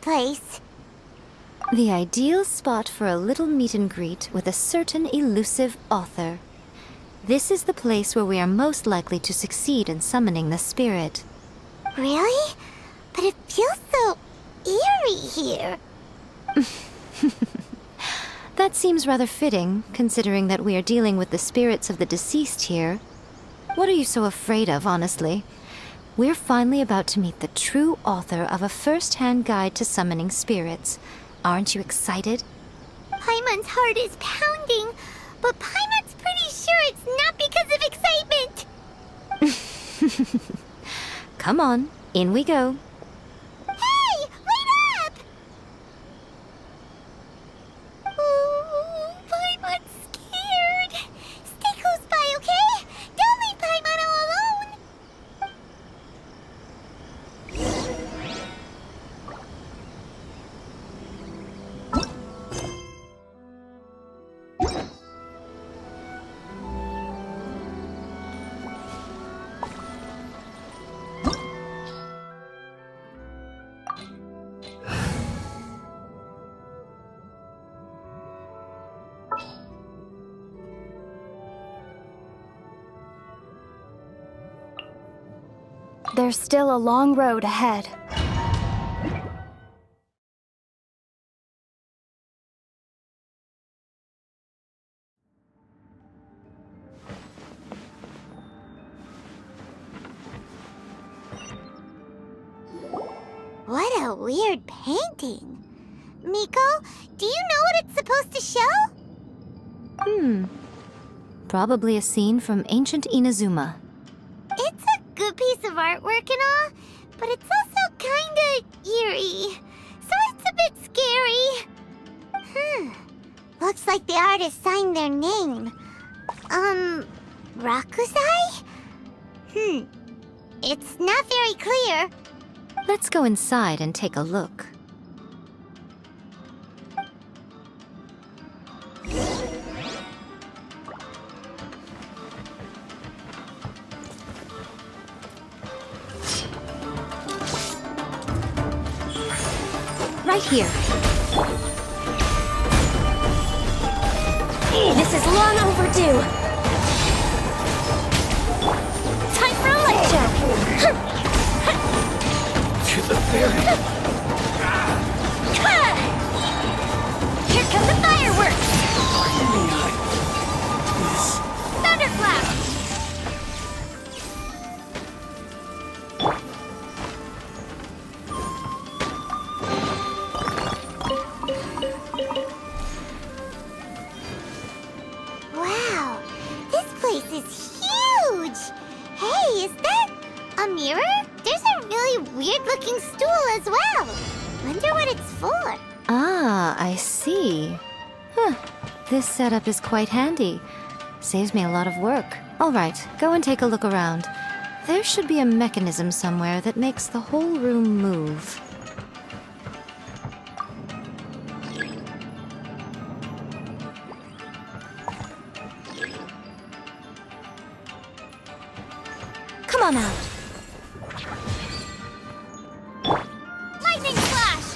place? The ideal spot for a little meet and greet with a certain elusive author. This is the place where we are most likely to succeed in summoning the spirit. Really? But it feels so eerie here. That seems rather fitting, considering that we are dealing with the spirits of the deceased here. What are you so afraid of, honestly? We're finally about to meet the true author of a first-hand guide to summoning spirits. Aren't you excited? Paimon's heart is pounding, but Paimon's pretty sure it's not because of excitement. Come on, in we go. Hey, wait up! Oh, Paimon's scared. Stay close by, okay? Don't leave Paimon all alone. There's still a long road ahead. What a weird painting. Miko, do you know what it's supposed to show? Probably a scene from ancient Inazuma. It's a good piece of artwork and all, but it's also kinda eerie. So it's a bit scary. Looks like the artist signed their name. Rakusai? It's not very clear. Let's go inside and take a look. Right here. This is long overdue. Time for a lecture. To the ferry. Here come the fireworks. Thunderclap. Wow, this place is huge! Hey, is that a mirror? There's a really weird-looking stool as well. Wonder what it's for. Ah, I see. This setup is quite handy. Saves me a lot of work. All right, go and take a look around. There should be a mechanism somewhere that makes the whole room move. Come on out. Lightning flash!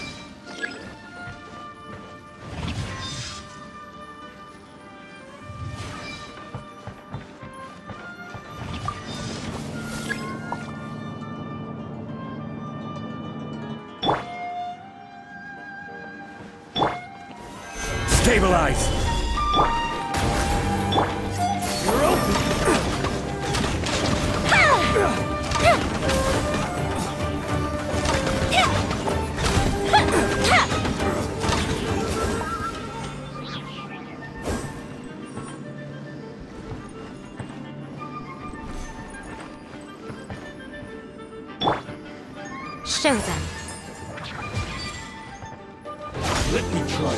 Stabilize! You're open! Show them. Let me try.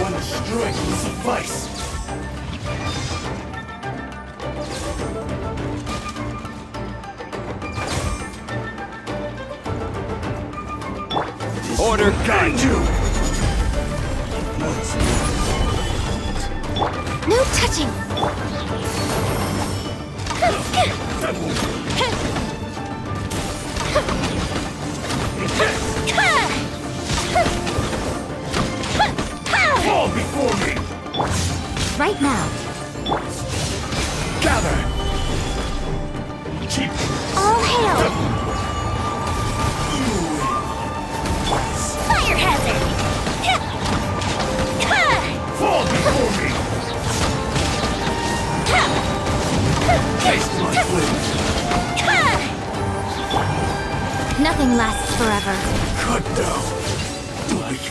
One strike will suffice. Order guide you! No touching! That won't right now. Gather! Keep All hail! Fire hazard! fall before me! Taste my flames! Nothing lasts forever. Cut down like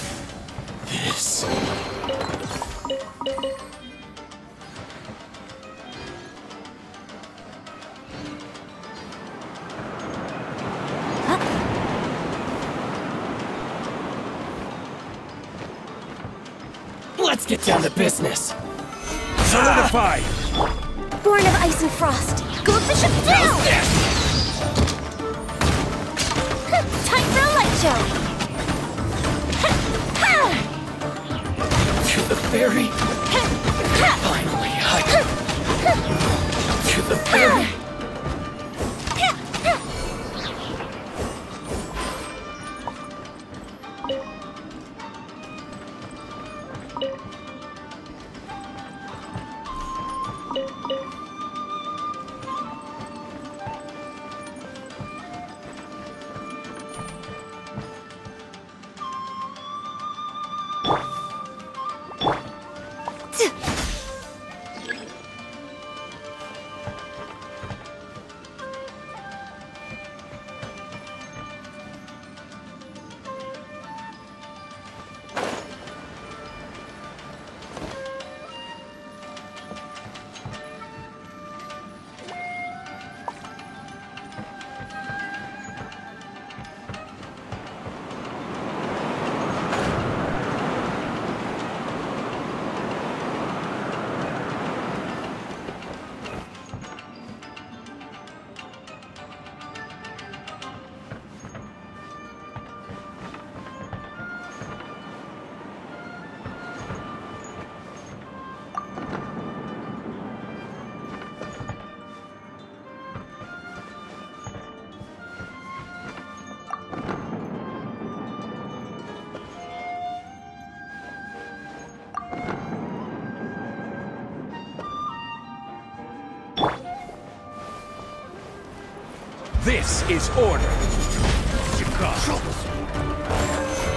this. Let's get down to business. Solidify! Born of ice and frost. Go bishop down! Yes! Time for a light show! To the ferry. Finally, to the ferry. This is order.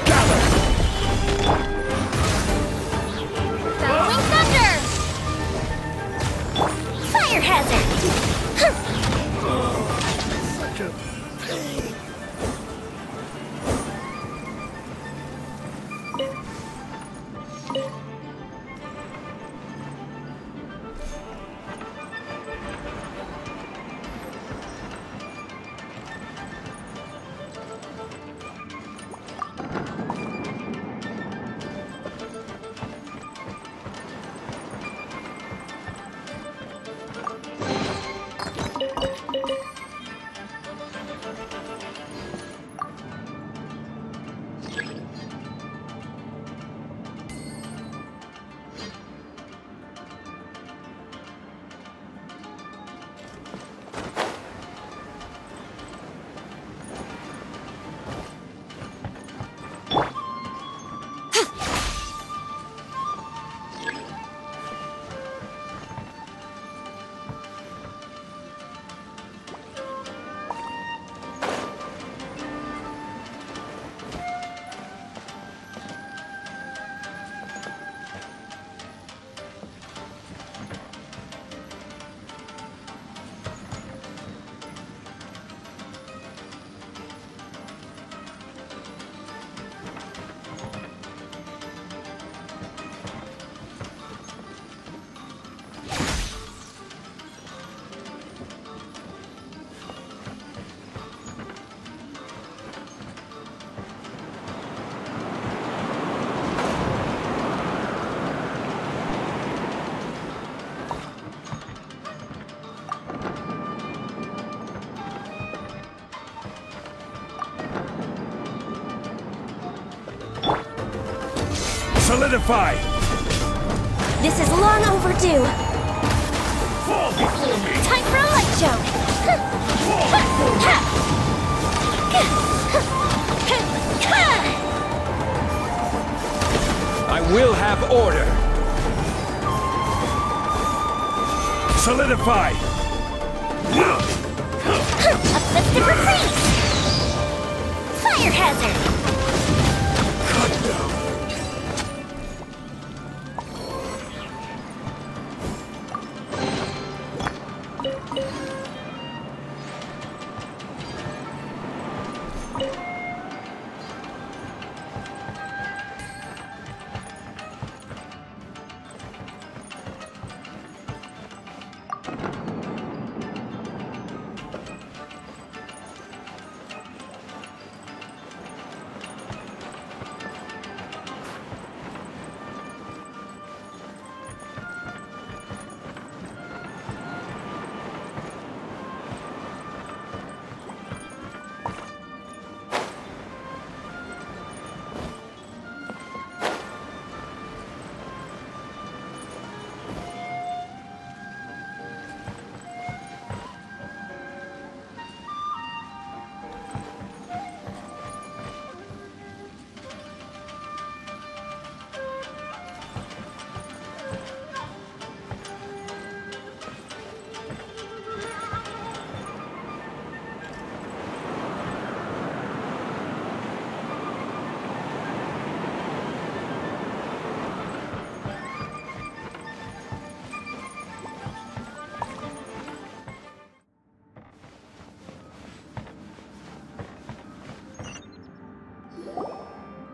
Gather! Bellowing thunder! Fire hazard! Such a pain. Solidify! This is long overdue. Fall before me! Time for a light show! Fall before me! I will have order. Solidify! A festive retreat! Fire hazard! Cut down!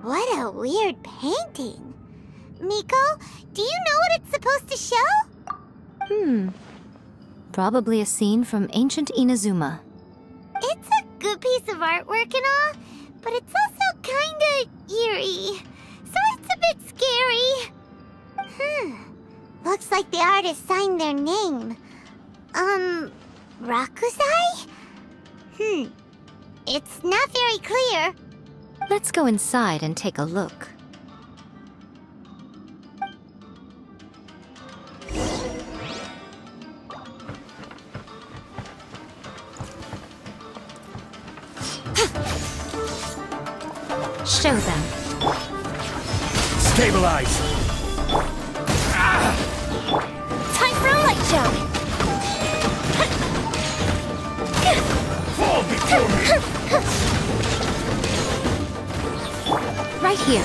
What a weird painting. Miko, do you know what it's supposed to show? Probably a scene from ancient Inazuma. It's a good piece of artwork and all, but it's also kinda eerie. So it's a bit scary. Looks like the artist signed their name. Rakusai? It's not very clear. Let's go inside and take a look. Show them. Stabilize! Time for a light show. Fall before me! Right here.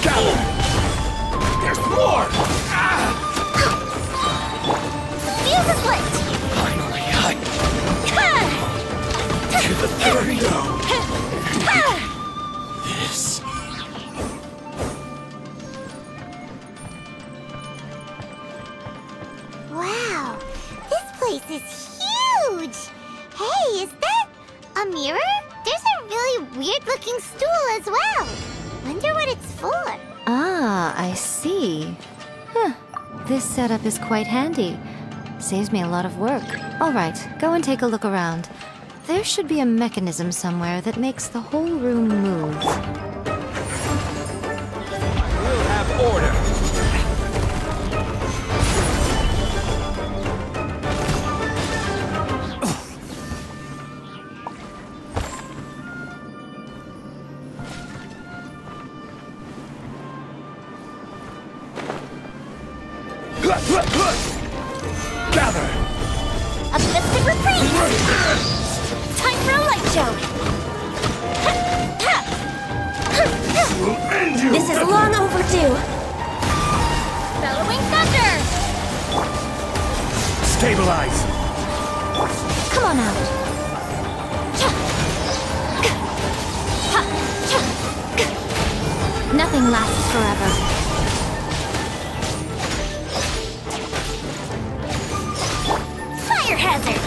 Gather! There's more! Fuse is lit. Finally, to the third. This. Wow, this place is huge. Hey, is that a mirror? There's a really weird-looking stool as well. Wonder what it's for. Ah, I see. This setup is quite handy. Saves me a lot of work. All right, go and take a look around. There should be a mechanism somewhere that makes the whole room move. We'll have order! Gather! A festive retreat. Time for a light show. We'll end you! This is long overdue. Bellowing thunder. Stabilize! Come on out. Nothing lasts forever. Fire hazard.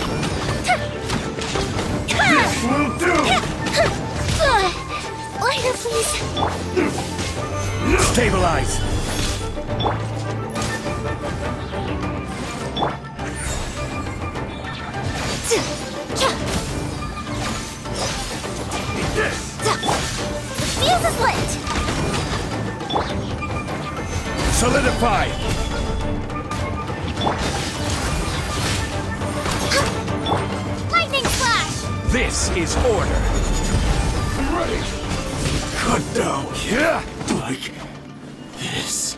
This will do! Lighter, please. Stabilize! Eat this! Fuse is lit. Solidify! Lightning flash. This is order! Ready! Cut down! Yeah! Like this.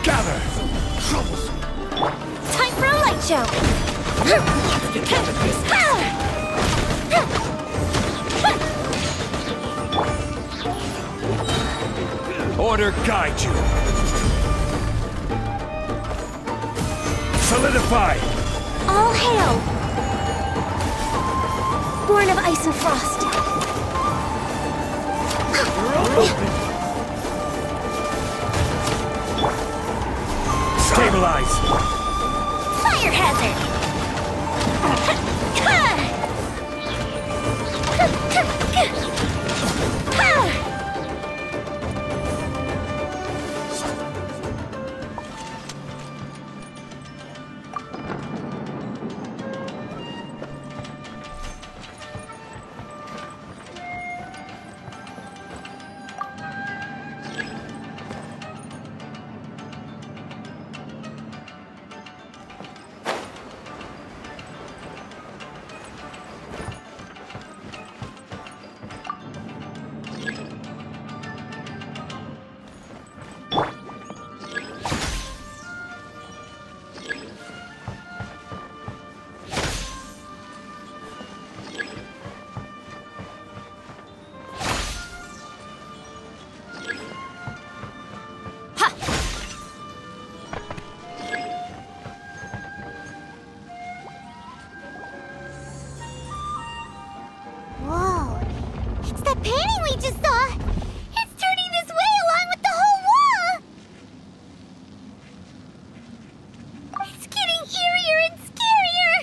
Gather! Time for a light show! Order guide you! Solidify! All hail! Born of ice and frost. Stabilize! Fire hazard! Whoa! It's that painting we just saw! It's turning this way along with the whole wall! It's getting eerier and scarier!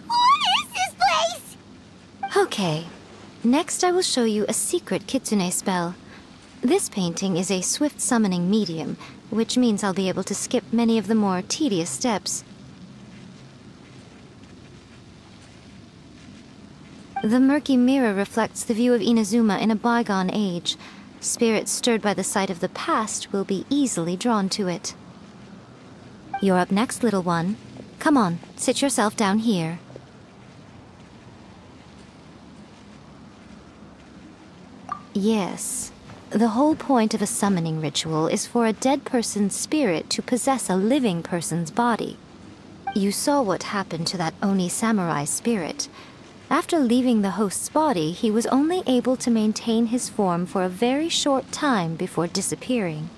What is this place? Okay. Next I will show you a secret kitsune spell. This painting is a swift summoning medium, which means I'll be able to skip many of the more tedious steps. The murky mirror reflects the view of Inazuma in a bygone age. Spirits stirred by the sight of the past will be easily drawn to it. You're up next, little one. Come on, sit yourself down here. Yes. The whole point of a summoning ritual is for a dead person's spirit to possess a living person's body. You saw what happened to that Oni samurai spirit. After leaving the host's body, he was only able to maintain his form for a very short time before disappearing.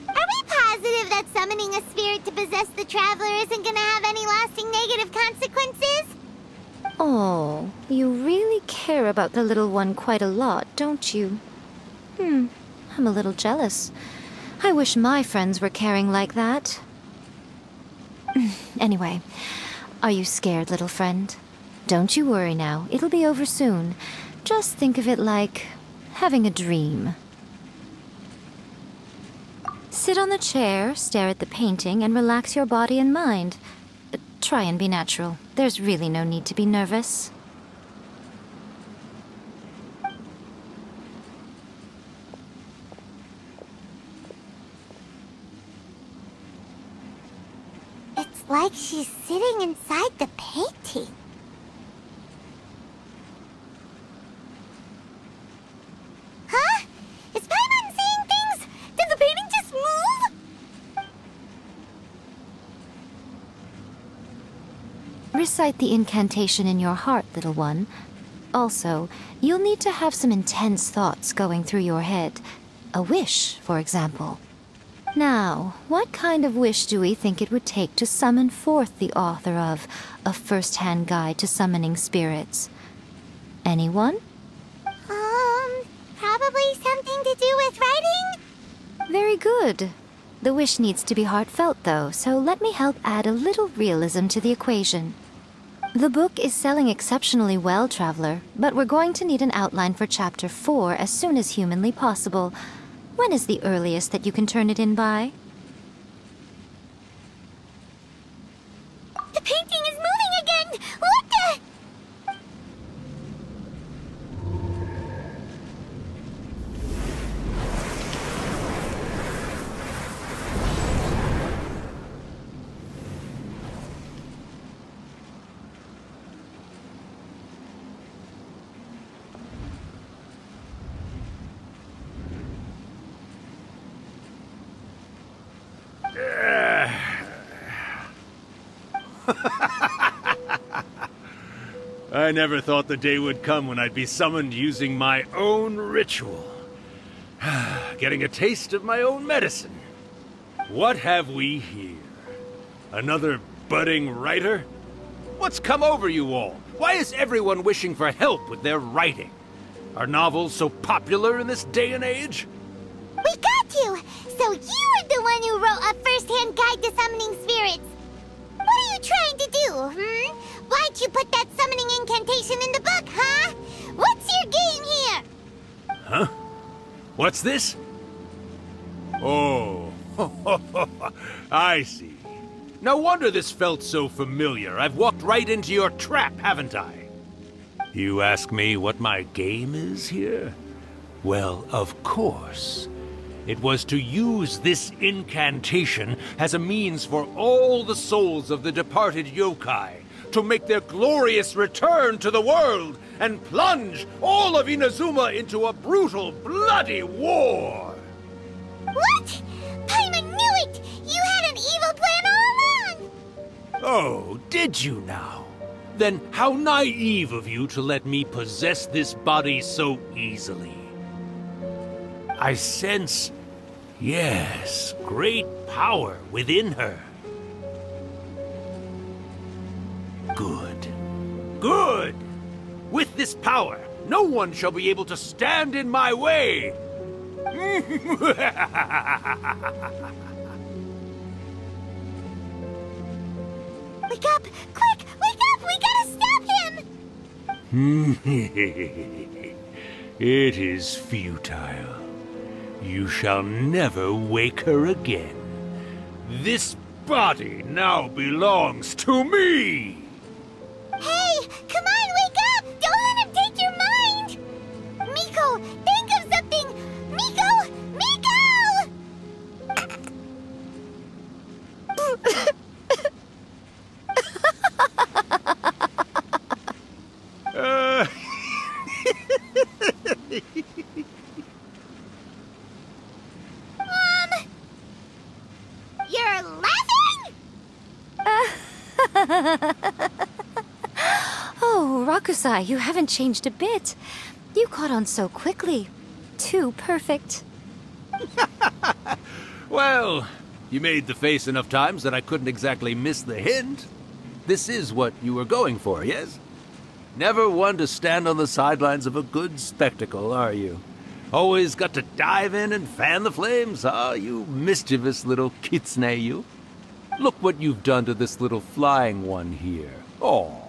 Are we positive that summoning a spirit to possess the traveler isn't gonna have any lasting negative consequences? Oh, you really care about the little one quite a lot, don't you? I'm a little jealous. I wish my friends were caring like that. Anyway, are you scared, little friend? Don't you worry now, it'll be over soon. Just think of it like having a dream. Sit on the chair, stare at the painting, and relax your body and mind. Try and be natural. There's really no need to be nervous. It's like she's sitting inside the painting. Huh? Is Paimon seeing things? Did the painting just move? Recite the incantation in your heart, little one. Also, you'll need to have some intense thoughts going through your head. A wish, for example. Now, what kind of wish do we think it would take to summon forth the author of A First-Hand Guide to Summoning Spirits? Anyone? Probably something to do with writing? Very good. The wish needs to be heartfelt, though, so let me help add a little realism to the equation. The book is selling exceptionally well, Traveler, but we're going to need an outline for Chapter 4 as soon as humanly possible. When is the earliest that you can turn it in by? The painting is moving again! What the? I never thought the day would come when I'd be summoned using my own ritual. Getting a taste of my own medicine. What have we here? Another budding writer? What's come over you all? Why is everyone wishing for help with their writing? Are novels so popular in this day and age? We got you! So you're the one who wrote A First-Hand Guide to Summoning Spirits! What are you trying to do, Why'd you put that summoning incantation in the book, huh? What's your game here? Huh? What's this? Oh, I see. No wonder this felt so familiar. I've walked right into your trap, haven't I? You ask me what my game is here? Well, of course. It was to use this incantation as a means for all the souls of the departed yokai to make their glorious return to the world and plunge all of Inazuma into a brutal, bloody war! What? Paimon knew it! You had an evil plan all along! Oh, did you now? Then how naive of you to let me possess this body so easily. I sense, yes, great power within her. Good. Good! With this power, no one shall be able to stand in my way! Wake up! Quick! Wake up! We gotta stop him! It is futile. You shall never wake her again. This body now belongs to me! Hey! Come on, wake up! Don't let him take your mind! Miko, think of something! Miko! Miko! You're laughing? Oh, Rakusai, you haven't changed a bit. You caught on so quickly. Too perfect. Well, you made the face enough times that I couldn't exactly miss the hint. This is what you were going for, yes? Never one to stand on the sidelines of a good spectacle, are you? Always got to dive in and fan the flames, huh? You mischievous little kitsune, you. Look what you've done to this little flying one here. Oh,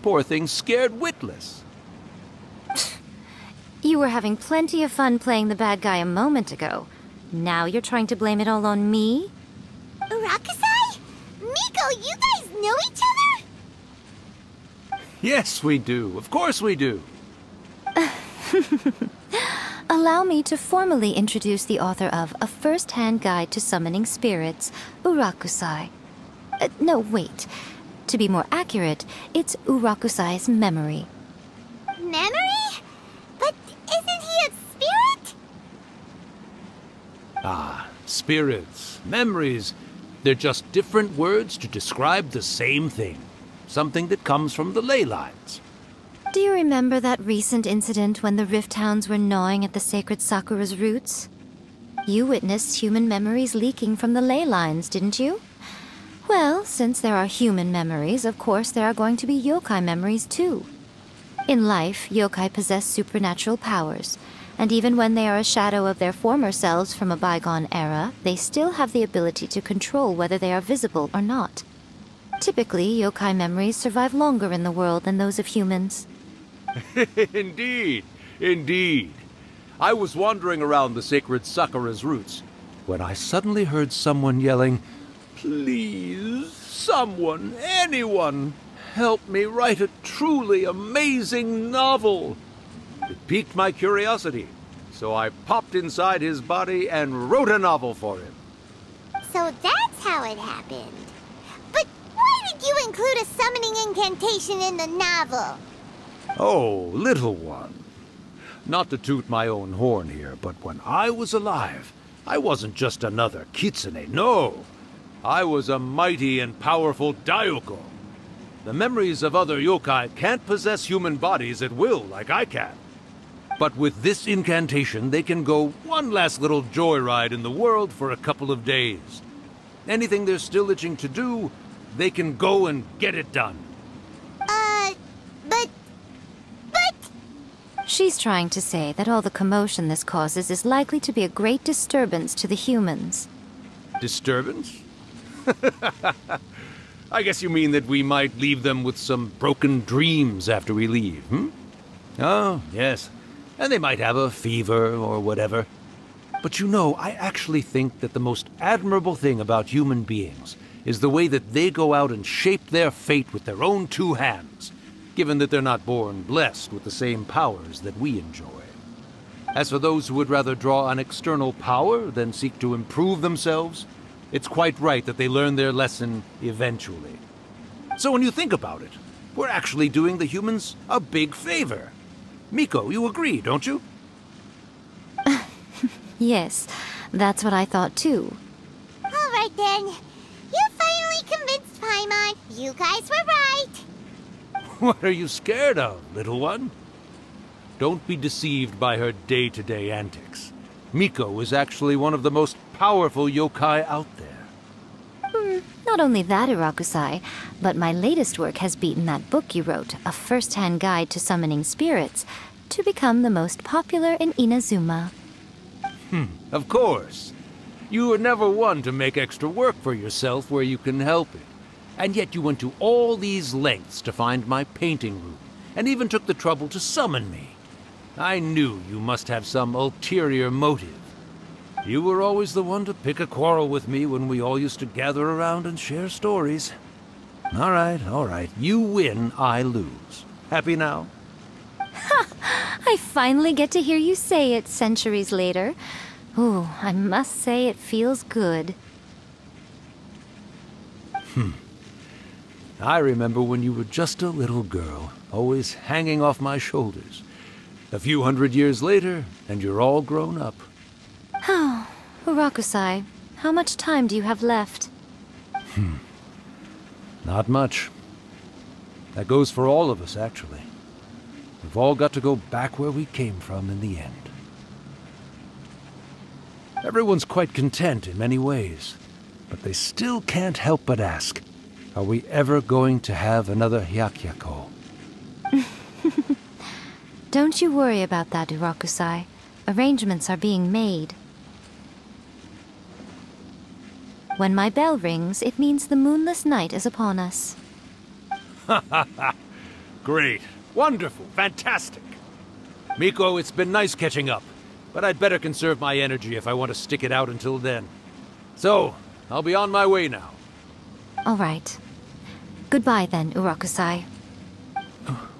poor thing scared witless. You were having plenty of fun playing the bad guy a moment ago. Now you're trying to blame it all on me? Rakusai? Miko, you guys know each other? Yes, we do. Of course we do. Allow me to formally introduce the author of A First-Hand Guide to Summoning Spirits, Urakusai. No, wait. To be more accurate, it's Urakusai's memory. Memory? But isn't he a spirit? Ah, spirits, memories. They're just different words to describe the same thing. Something that comes from the ley lines. Do you remember that recent incident when the Rift Hounds were gnawing at the sacred Sakura's roots? You witnessed human memories leaking from the ley lines, didn't you? Well, since there are human memories, of course there are going to be yokai memories too. In life, yokai possess supernatural powers, and even when they are a shadow of their former selves from a bygone era, they still have the ability to control whether they are visible or not. Typically, yokai memories survive longer in the world than those of humans. Indeed, indeed. I was wandering around the sacred Sakura's roots when I suddenly heard someone yelling, "Please, someone, anyone, help me write a truly amazing novel." It piqued my curiosity, so I popped inside his body and wrote a novel for him. So that's how it happened. But why did you include a summoning incantation in the novel? Oh, little one. Not to toot my own horn here, but when I was alive, I wasn't just another kitsune, no. I was a mighty and powerful Daiyuko. The memories of other yokai can't possess human bodies at will like I can. But with this incantation, they can go one last little joyride in the world for a couple of days. Anything they're still itching to do, they can go and get it done. But... She's trying to say that all the commotion this causes is likely to be a great disturbance to the humans. Disturbance? I guess you mean that we might leave them with some broken dreams after we leave, hmm? Oh, yes. And they might have a fever or whatever. But you know, I actually think that the most admirable thing about human beings is the way that they go out and shape their fate with their own two hands, given that they're not born blessed with the same powers that we enjoy. As for those who would rather draw on external power than seek to improve themselves, it's quite right that they learn their lesson eventually. So when you think about it, we're actually doing the humans a big favor. Miko, you agree, don't you? Yes, that's what I thought too. All right then. You finally convinced Paimon. You guys were right. What are you scared of, little one? Don't be deceived by her day-to-day antics. Miko is actually one of the most powerful yokai out there. Not only that, Irakusai, but my latest work has beaten that book you wrote, A First-Hand Guide to Summoning Spirits, to become the most popular in Inazuma. Of course. You were never one to make extra work for yourself where you can help it. And yet you went to all these lengths to find my painting room, and even took the trouble to summon me. I knew you must have some ulterior motive. You were always the one to pick a quarrel with me when we all used to gather around and share stories. All right. You win, I lose. Happy now? I finally get to hear you say it centuries later. Ooh, I must say it feels good. I remember when you were just a little girl, always hanging off my shoulders. A few hundred years later, and you're all grown up. Oh, Urakusai, how much time do you have left? Not much. That goes for all of us, actually. We've all got to go back where we came from in the end. Everyone's quite content in many ways, but they still can't help but ask, are we ever going to have another Hyakyako? Don't you worry about that, Urakusai. Arrangements are being made. When my bell rings, it means the moonless night is upon us. Great. Wonderful. Fantastic. Miko, it's been nice catching up, but I'd better conserve my energy if I want to stick it out until then. So, I'll be on my way now. All right. Goodbye then, Urakusai.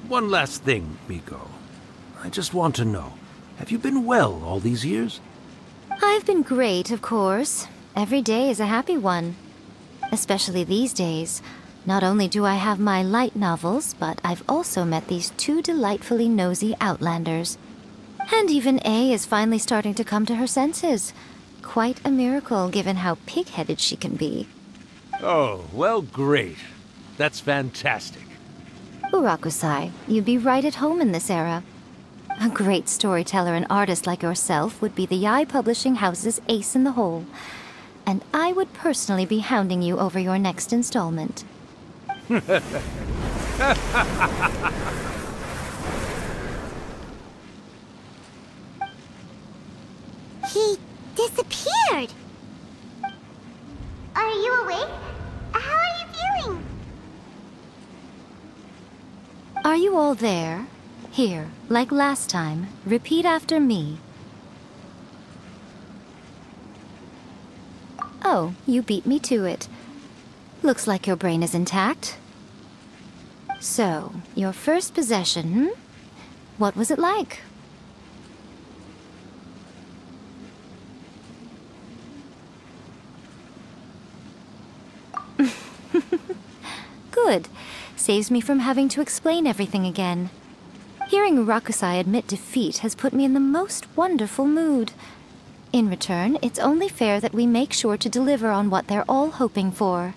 One last thing, Miko. I just want to know, have you been well all these years? I've been great, of course. Every day is a happy one. Especially these days. Not only do I have my light novels, but I've also met these two delightfully nosy outlanders. And even A is finally starting to come to her senses. Quite a miracle, given how pig-headed she can be. Oh, well, great. That's fantastic. Urakusai, you'd be right at home in this era. A great storyteller and artist like yourself would be the Yai Publishing House's ace in the hole. And I would personally be hounding you over your next installment. He disappeared. Are you awake? How are you feeling? Are you all there? Here, like last time, repeat after me. Oh, you beat me to it. Looks like your brain is intact. So, your first possession, hmm? What was it like? Good. Saves me from having to explain everything again. Hearing Rakusai admit defeat has put me in the most wonderful mood. In return, it's only fair that we make sure to deliver on what they're all hoping for.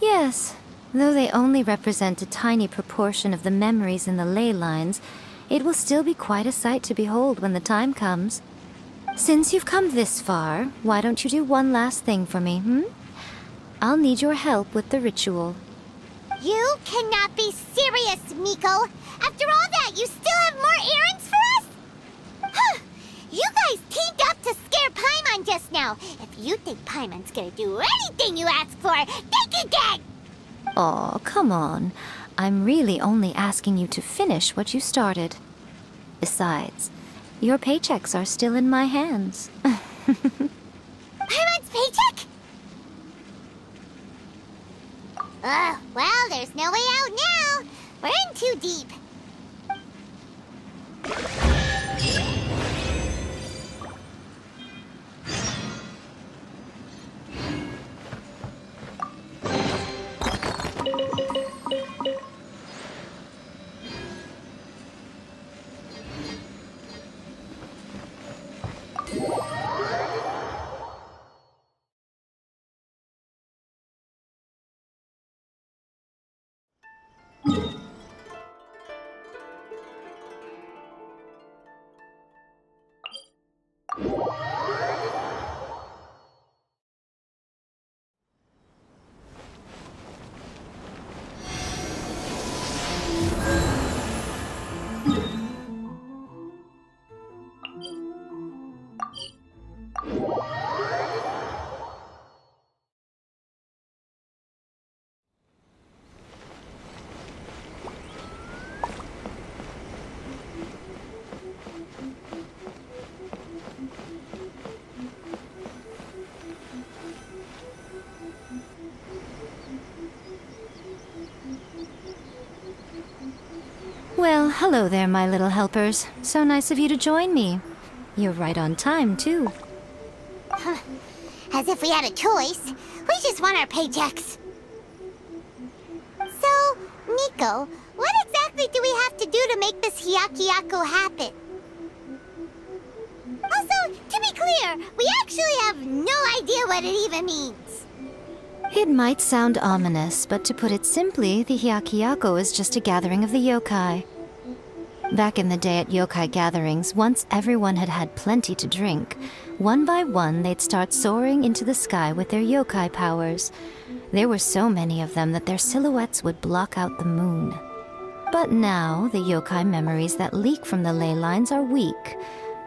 Yes, though they only represent a tiny proportion of the memories in the ley lines, it will still be quite a sight to behold when the time comes. Since you've come this far, why don't you do one last thing for me, hmm? I'll need your help with the ritual. You cannot be serious, Miko! After all that, you still have more errands for us? Huh! You guys teamed up to scare Paimon just now. If you think Paimon's gonna do anything you ask for, think again! Aw, come on. I'm really only asking you to finish what you started. Besides, your paychecks are still in my hands. Paimon's paycheck? Well, there's no way out now. We're in too deep. Well, hello there, my little helpers. So nice of you to join me. You're right on time, too. As if we had a choice. We just want our paychecks. So, Miko, what exactly do we have to do to make this Hyakuyaku happen? Also, to be clear, we actually have no idea what it even means. It might sound ominous, but to put it simply, the Hyakuyaku is just a gathering of the yokai. Back in the day at yokai gatherings, once everyone had had plenty to drink, one by one they'd start soaring into the sky with their yokai powers. There were so many of them that their silhouettes would block out the moon. But now, the yokai memories that leak from the ley lines are weak.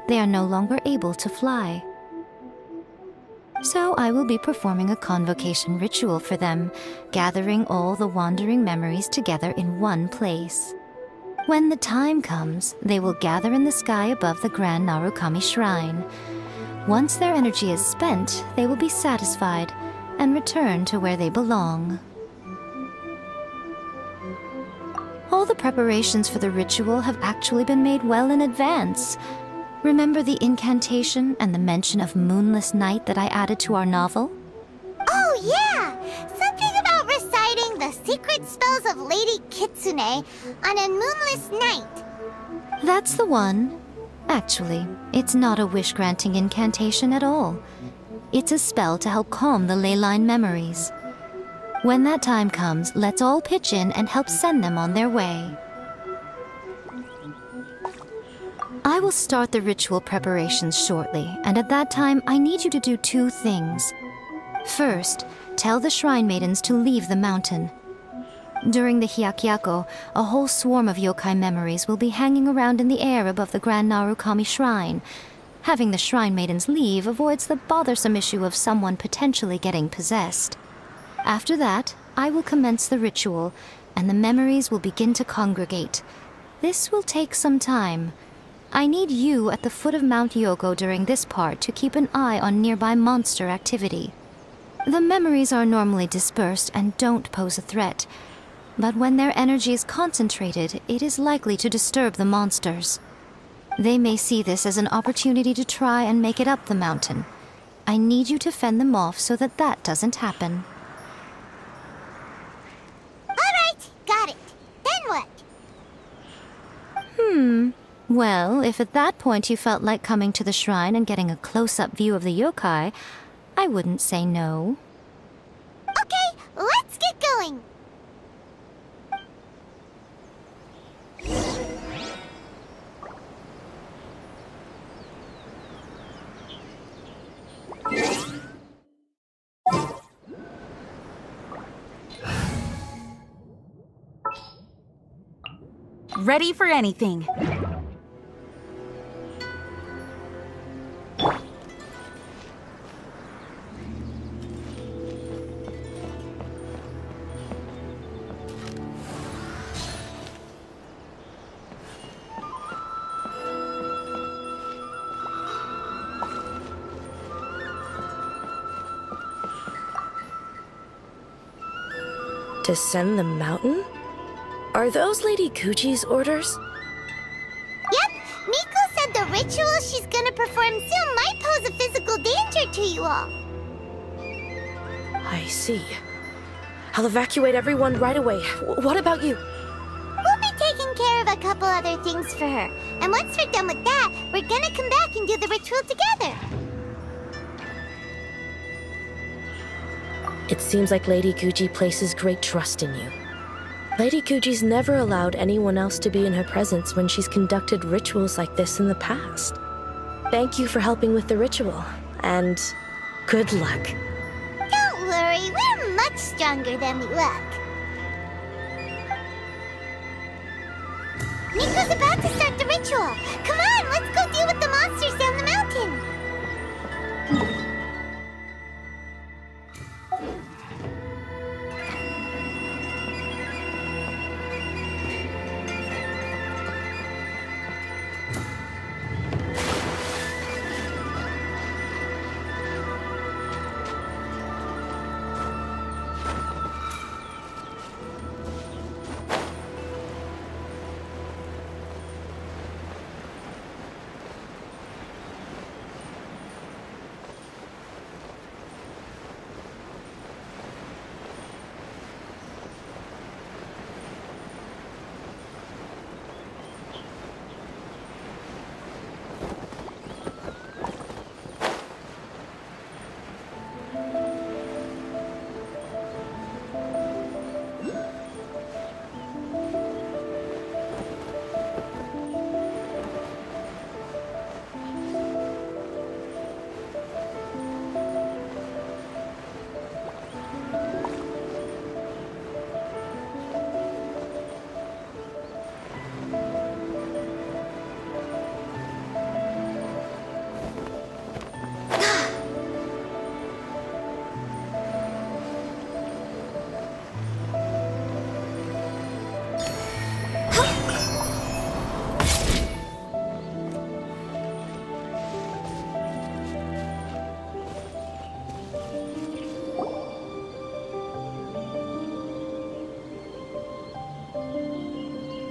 They are no longer able to fly. So I will be performing a convocation ritual for them, gathering all the wandering memories together in one place. When the time comes, they will gather in the sky above the Grand Narukami Shrine. Once their energy is spent, they will be satisfied and return to where they belong. All the preparations for the ritual have actually been made well in advance. Remember the incantation and the mention of moonless night that I added to our novel? Oh, yeah! Something about reciting the secret spells of Lady Kitsune on a moonless night. That's the one. Actually, it's not a wish-granting incantation at all. It's a spell to help calm the ley line memories. When that time comes, let's all pitch in and help send them on their way. I will start the ritual preparations shortly, and at that time, I need you to do two things. First, tell the Shrine Maidens to leave the mountain. During the Hyakyako, a whole swarm of yokai memories will be hanging around in the air above the Grand Narukami Shrine. Having the Shrine Maidens leave avoids the bothersome issue of someone potentially getting possessed. After that, I will commence the ritual, and the memories will begin to congregate. This will take some time. I need you at the foot of Mount Yoko during this part to keep an eye on nearby monster activity. The memories are normally dispersed and don't pose a threat, but when their energy is concentrated, it is likely to disturb the monsters. They may see this as an opportunity to try and make it up the mountain. I need you to fend them off so that that doesn't happen. All right, got it. Then what? Well, if at that point you felt like coming to the shrine and getting a close-up view of the yokai, I wouldn't say no. Okay, let's get going. Ready for anything. Descend the mountain? Are those Lady Kuchi's orders? Yep, Miko said the ritual she's gonna perform soon might pose a physical danger to you all. I see. I'll evacuate everyone right away. What about you? We'll be taking care of a couple other things for her. And once we're done with that, we're gonna come back and do the ritual together. It seems like Lady Kuchi places great trust in you. Lady Kuchi's never allowed anyone else to be in her presence when she's conducted rituals like this in the past. Thank you for helping with the ritual, and good luck. Don't worry, we're much stronger than we look. Miko's about to start the ritual. Come on, let's go deal with the monsters down the mountain.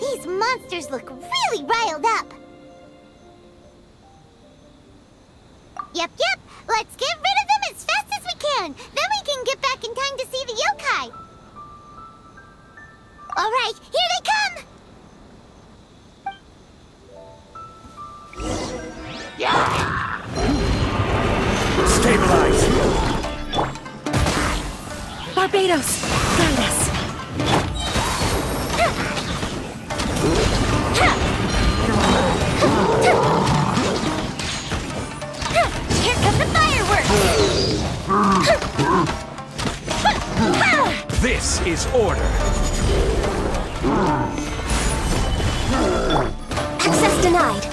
These monsters look really riled up. Yep, let's get rid of them as fast as we can. Then we can get back in time to see the yokai. All right, here they come. Stabilize! Barbados! This is order. Access denied.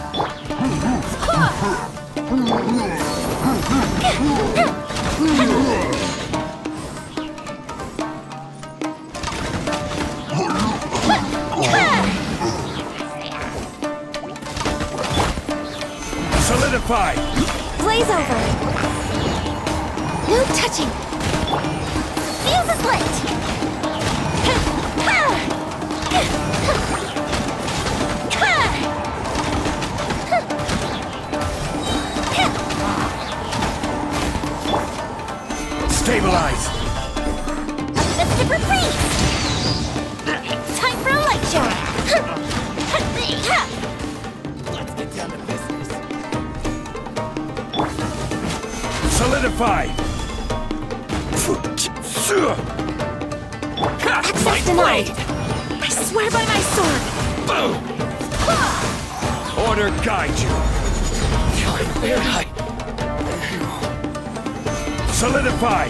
Solidify! Blaze over. No touching. Fuse is lit. Stabilize! Festive retreat. Time for a light show. Let's get down to business. Solidify! Access denied. I swear by my sword. Boom! Order guide you. Very high. Solidify!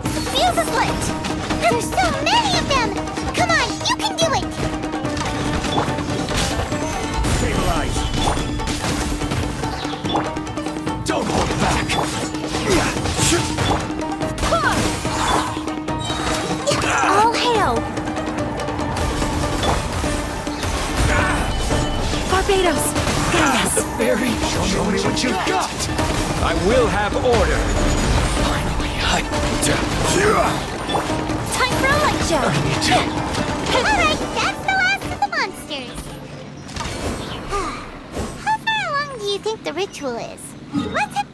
The fuse is lit! There's so many of them! Come on, you can do it! Stabilize! Don't hold back. All hail. Barbados, guide us. The fairy. Show me what you've got. I will have order. Finally, Time for a light show. Alright, that's the last of the monsters. How far along do you think the ritual is? Let's head.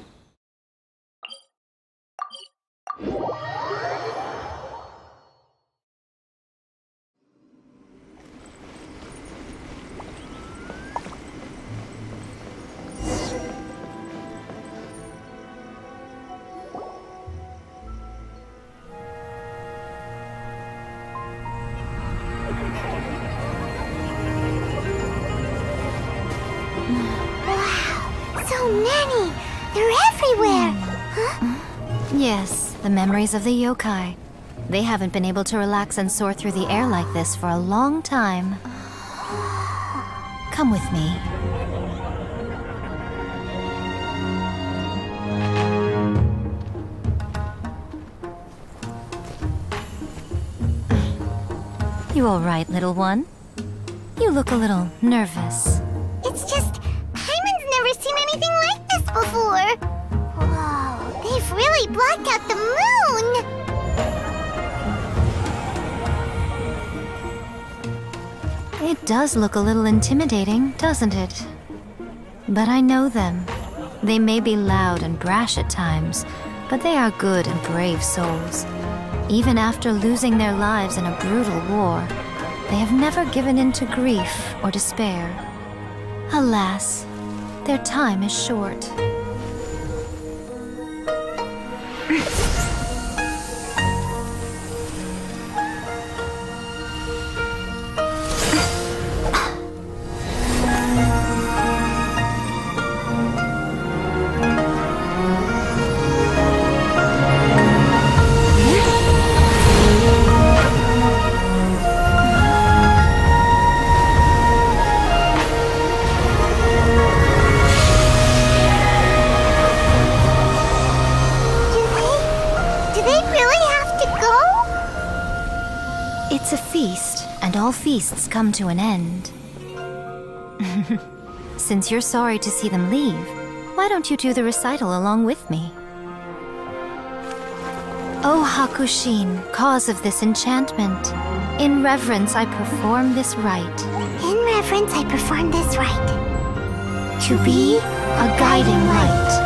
So many! They're everywhere! Huh? Yes, the memories of the yokai. They haven't been able to relax and soar through the air like this for a long time. Come with me. You all right, little one? You look a little nervous. It's just, Hyman's never seen anything like this before! Whoa, they've really blocked out the moon! It does look a little intimidating, doesn't it? But I know them. They may be loud and brash at times, but they are good and brave souls. Even after losing their lives in a brutal war, they have never given in to grief or despair. Alas, their time is short. Do they really have to go? It's a feast, and all feasts come to an end. Since you're sorry to see them leave, why don't you do the recital along with me? O Hakushin, cause of this enchantment, in reverence I perform this rite. In reverence, I perform this rite. To be a guiding light.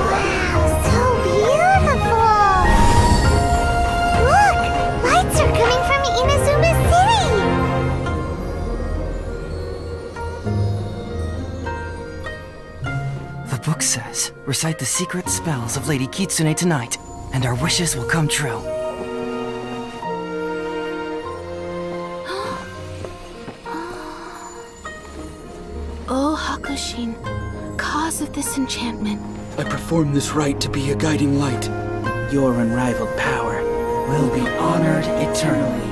Wow, so beautiful! Look! Lights are coming from Inazuma City! The book says, recite the secret spells of Lady Kitsune tonight, and our wishes will come true. Oh, Hakushin, cause of this enchantment. I perform this rite to be a guiding light. Your unrivaled power will be honored eternally.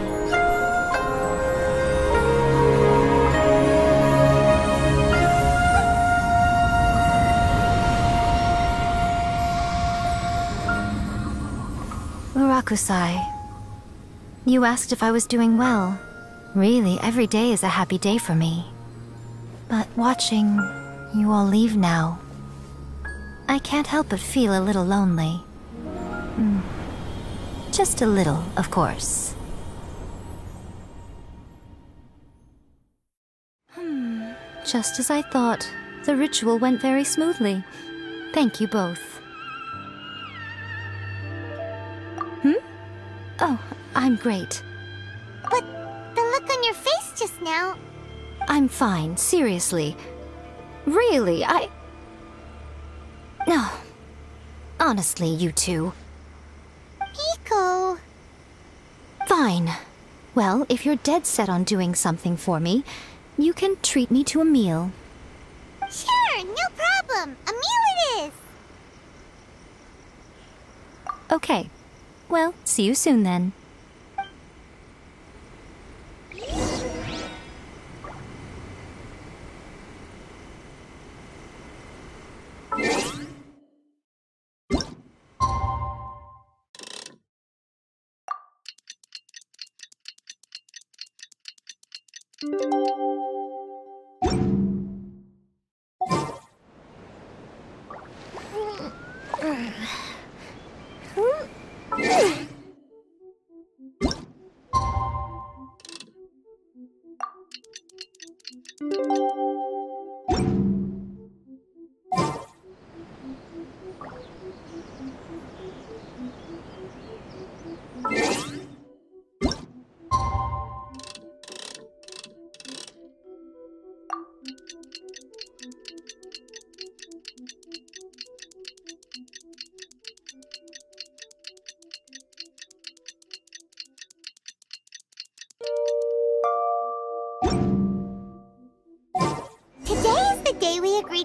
Murakusai, you asked if I was doing well. Really, every day is a happy day for me. But watching you all leave now, I can't help but feel a little lonely. Just a little, of course. Just as I thought, the ritual went very smoothly. Thank you both. Oh, I'm great. But the look on your face just now... I'm fine, seriously. Really, No. Honestly, you two. Miko... Fine. Well, if you're dead set on doing something for me, you can treat me to a meal. Sure, no problem. A meal it is. Okay. Well, see you soon then.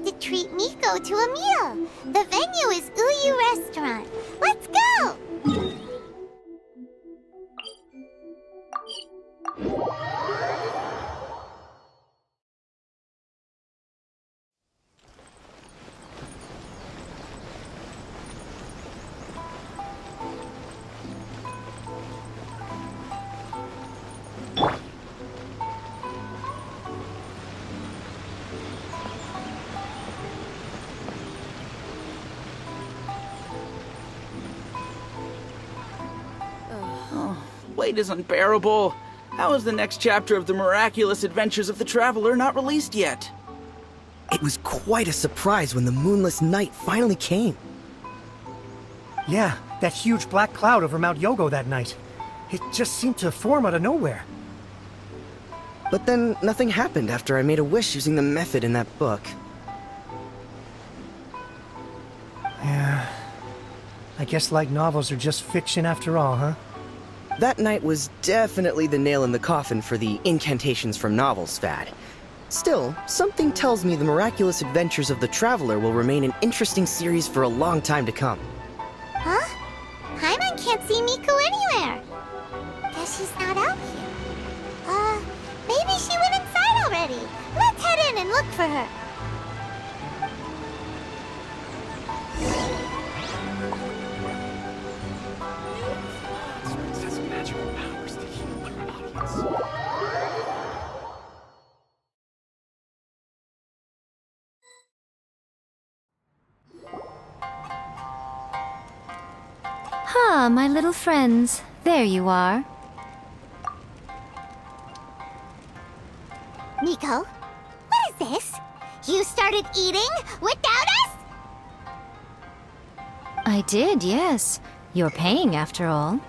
To treat Miko to a meal. The venue is Uyu Restaurant. Let's go! Wait is unbearable. How is the next chapter of the miraculous adventures of the Traveler not released yet? It was quite a surprise when the moonless night finally came. Yeah, that huge black cloud over Mount Yogo that night. It just seemed to form out of nowhere. But then nothing happened after I made a wish using the method in that book. Yeah. I guess light novels are just fiction after all, huh? That night was definitely the nail in the coffin for the incantations from novels fad. Still, something tells me the miraculous adventures of the Traveler will remain an interesting series for a long time to come. Huh? Paimon can't see Miko anywhere. Guess she's not out here. Maybe she went inside already. Let's head in and look for her. Ah, my little friends. There you are. Miko, what is this? You started eating without us? I did, yes. You're paying after all.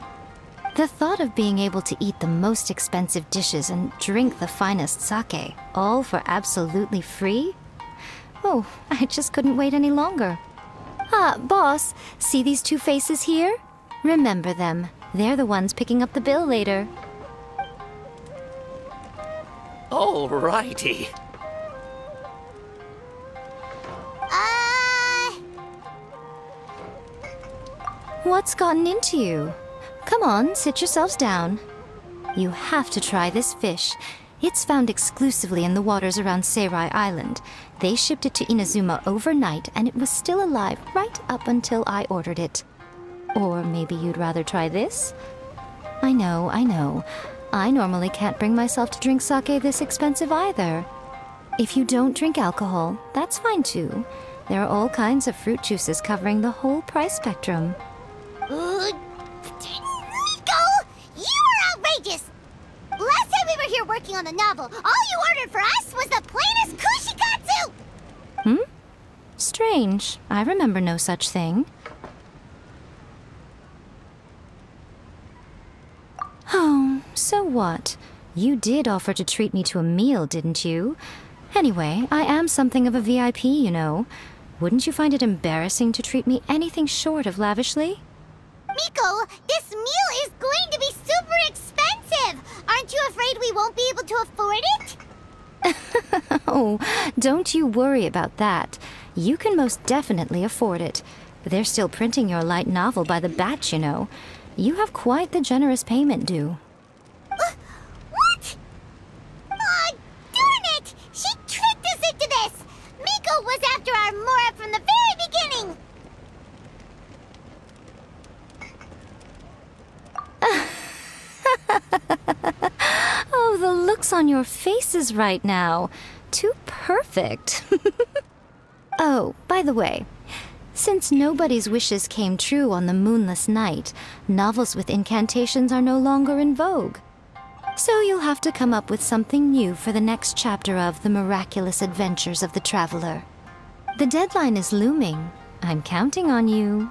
The thought of being able to eat the most expensive dishes and drink the finest sake, all for absolutely free? Oh, I just couldn't wait any longer. Ah, boss, see these two faces here? Remember them. They're the ones picking up the bill later. Alrighty. What's gotten into you? Come on, sit yourselves down. You have to try this fish. It's found exclusively in the waters around Seirai Island. They shipped it to Inazuma overnight, and it was still alive right up until I ordered it. Or maybe you'd rather try this? I know. I normally can't bring myself to drink sake this expensive either. If you don't drink alcohol, that's fine too. There are all kinds of fruit juices covering the whole price spectrum. Nico! You are outrageous! Last time we were here working on the novel, all you ordered for us was the plainest kushikatsu! Strange. I remember no such thing. Oh, so what? You did offer to treat me to a meal, didn't you? Anyway, I am something of a VIP, you know. Wouldn't you find it embarrassing to treat me anything short of lavishly? Miko, this meal is going to be super expensive! Aren't you afraid we won't be able to afford it? Oh, don't you worry about that. You can most definitely afford it. They're still printing your light novel by the batch, you know. You have quite the generous payment due. What? Aw, darn it! She tricked us into this! Miko was after our Mora from the very beginning! Oh, the looks on your faces right now. Too perfect. Oh, by the way, since nobody's wishes came true on the moonless night, novels with incantations are no longer in vogue. So you'll have to come up with something new for the next chapter of The Miraculous Adventures of the Traveler. The deadline is looming. I'm counting on you.